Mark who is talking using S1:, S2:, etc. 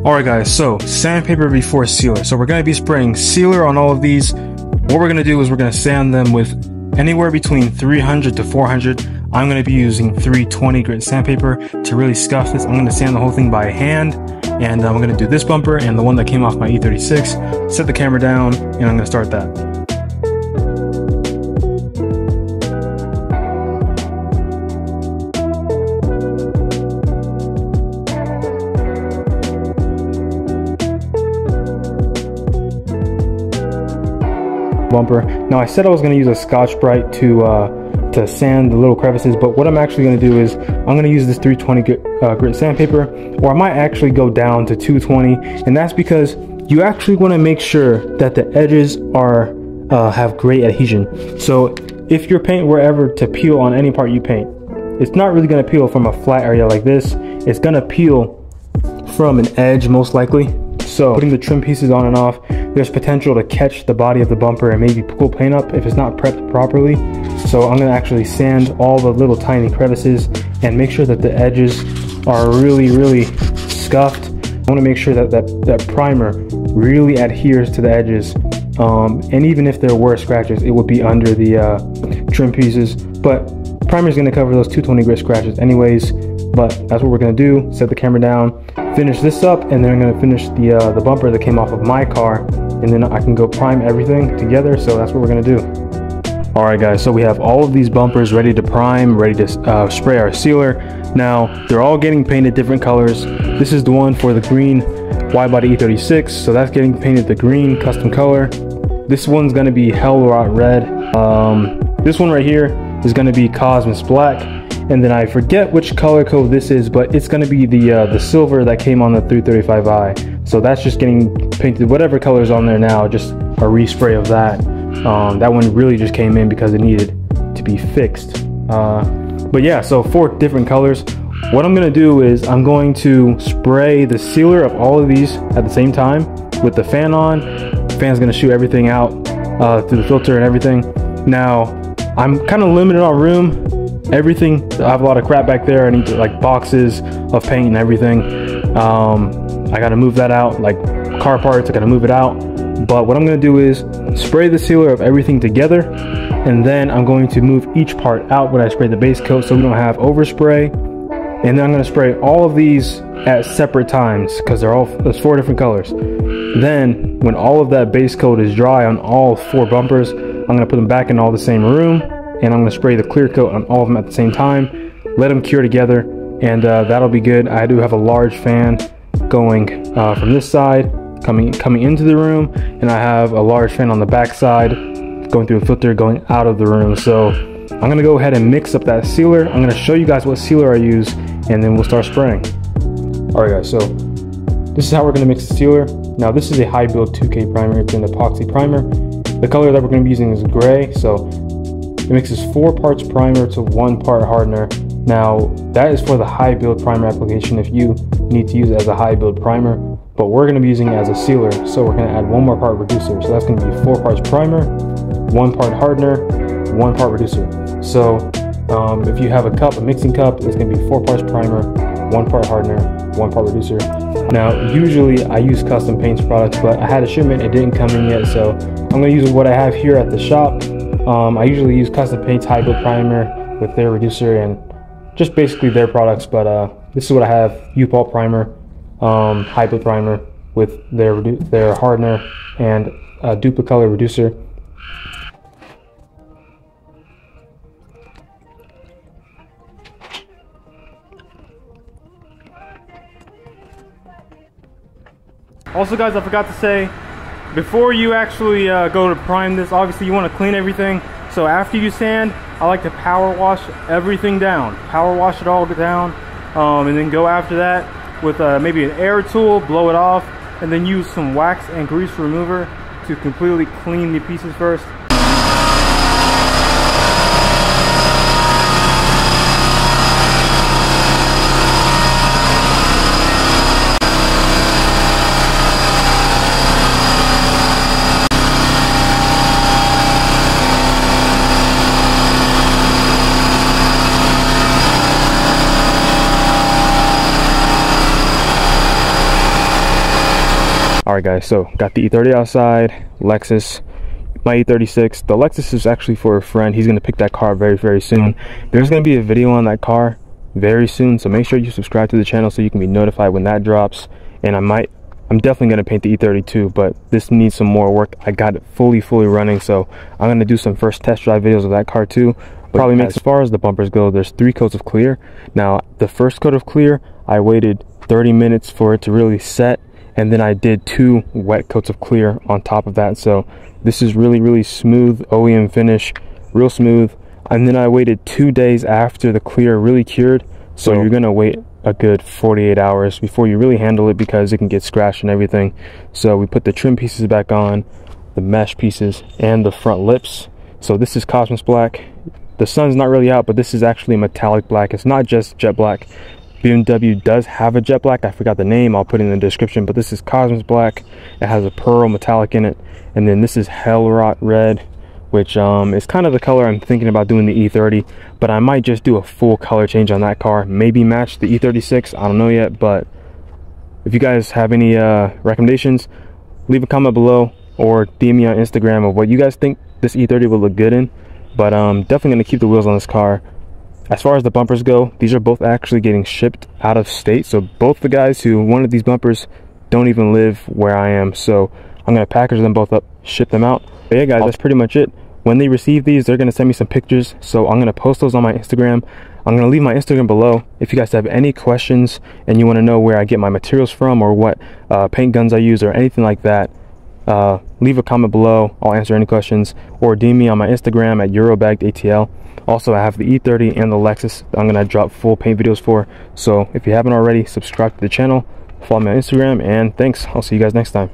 S1: Alright guys, so sandpaper before sealer. So we're going to be spraying sealer on all of these. What we're going to do is we're going to sand them with anywhere between 300 to 400. I'm going to be using 320 grit sandpaper to really scuff this. I'm going to sand the whole thing by hand, and I'm going to do this bumper and the one that came off my E36. Set the camera down, and I'm going to start that. Bumper. Now I said I was going to use a Scotch-Brite to sand the little crevices, but what I'm actually going to do is I'm going to use this 320 grit sandpaper, or I might actually go down to 220, and that's because you actually want to make sure that the edges are have great adhesion. So if your paint were ever to peel on any part you paint, it's not really going to peel from a flat area like this. It's going to peel from an edge most likely. So putting the trim pieces on and off, there's potential to catch the body of the bumper and maybe pull paint up if it's not prepped properly. So I'm going to actually sand all the little tiny crevices and make sure that the edges are really scuffed. I want to make sure that that primer really adheres to the edges, and even if there were scratches, it would be under the trim pieces. But primer is going to cover those 220 grit scratches anyways. But that's what we're going to do. Set the camera down, finish this up, and then I'm going to finish the bumper that came off of my car, and then I can go prime everything together. So that's what we're going to do. Alright guys, so we have all of these bumpers ready to prime, ready to spray our sealer. Now they're all getting painted different colors. This is the one for the green wide body E36, so that's getting painted the green custom color. This one's going to be Hellrot Red. This one right here is going to be Cosmos Black. And then I forget which color code this is, but it's going to be the silver that came on the 335i. So that's just getting painted. Whatever color's on there now, just a respray of that. That one really just came in because it needed to be fixed. But yeah, so 4 different colors. What I'm going to do is I'm going to spray the sealer of all of these at the same time with the fan on. The fan's going to shoot everything out through the filter and everything. Now, I'm kind of limited on room. Everything, I have a lot of crap back there. I need to, like, boxes of paint and everything. I gotta move that out, like car parts, I gotta move it out. But what I'm gonna do is spray the sealer of everything together, and then I'm going to move each part out when I spray the base coat so we don't have overspray. And then I'm gonna spray all of these at separate times because there's 4 different colors. Then when all of that base coat is dry on all 4 bumpers, I'm gonna put them back in all the same room, and I'm going to spray the clear coat on all of them at the same time, let them cure together, and that'll be good. I do have a large fan going from this side coming into the room, and I have a large fan on the back side going through a filter going out of the room. So I'm going to go ahead and mix up that sealer. I'm going to show you guys what sealer I use, and then we'll start spraying. Alright guys, so this is how we're going to mix the sealer. Now this is a high build 2K primer. It's an epoxy primer. The color that we're going to be using is gray, so it mixes 4 parts primer to 1 part hardener. Now that is for the high build primer application if you need to use it as a high build primer, but we're going to be using it as a sealer, so we're going to add 1 more part reducer. So that's going to be 4 parts primer, 1 part hardener, 1 part reducer. So if you have a mixing cup, it's going to be 4 parts primer, 1 part hardener, 1 part reducer. Now usually I use custom paints products, but I had a shipment, it didn't come in yet, so I'm going to use what I have here at the shop. I usually use Custom Paints high build primer with their reducer and just basically their products, but this is what I have: U-Pulp primer, high build primer with their hardener and Duplicolor reducer. Also guys, I forgot to say, before you actually go to prime this, obviously you want to clean everything. So after you sand, I like to power wash everything down. Power wash it all down, and then go after that with maybe an air tool, blow it off, and then use some wax and grease remover to completely clean the pieces first. Alright guys, so got the E30 outside, Lexus, my E36. The Lexus is actually for a friend. He's going to pick that car very soon. There's going to be a video on that car very soon, so make sure you subscribe to the channel so you can be notified when that drops. And I'm definitely going to paint the E32, but this needs some more work. I got it fully running, so I'm going to do some first test drive videos of that car too. Probably make, as far as the bumpers go, there's 3 coats of clear. Now the first coat of clear, I waited 30 minutes for it to really set, and then I did 2 wet coats of clear on top of that. So this is really smooth OEM finish, real smooth. And then I waited 2 days after the clear really cured. So you're gonna wait a good 48 hours before you really handle it, because it can get scratched and everything. So we put the trim pieces back on, the mesh pieces, and the front lips. So this is Cosmos black. The sun's not really out, but this is actually metallic black. It's not just jet black. BMW does have a jet black. I forgot the name. I'll put it in the description, but this is Cosmos black. It has a pearl metallic in it. And then this is Hellrot Red, which is kind of the color I'm thinking about doing the E30, but I might just do a full color change on that car, maybe match the E36. I don't know yet, but if you guys have any recommendations, leave a comment below or DM me on Instagram of what you guys think this E30 will look good in. But definitely going to keep the wheels on this car. As far as the bumpers go, these are both actually getting shipped out of state. So both the guys who wanted these bumpers don't even live where I am. So I'm going to package them both up, ship them out. But yeah guys, that's pretty much it. When they receive these, they're going to send me some pictures. So I'm going to post those on my Instagram. I'm going to leave my Instagram below. If you guys have any questions and you want to know where I get my materials from, or what paint guns I use or anything like that, leave a comment below. I'll answer any questions, or DM me on my Instagram at EurobaggedATL. Also, I have the E30 and the Lexus I'm gonna drop full paint videos for. So if you haven't already, subscribe to the channel, follow me on Instagram, and thanks. I'll see you guys next time.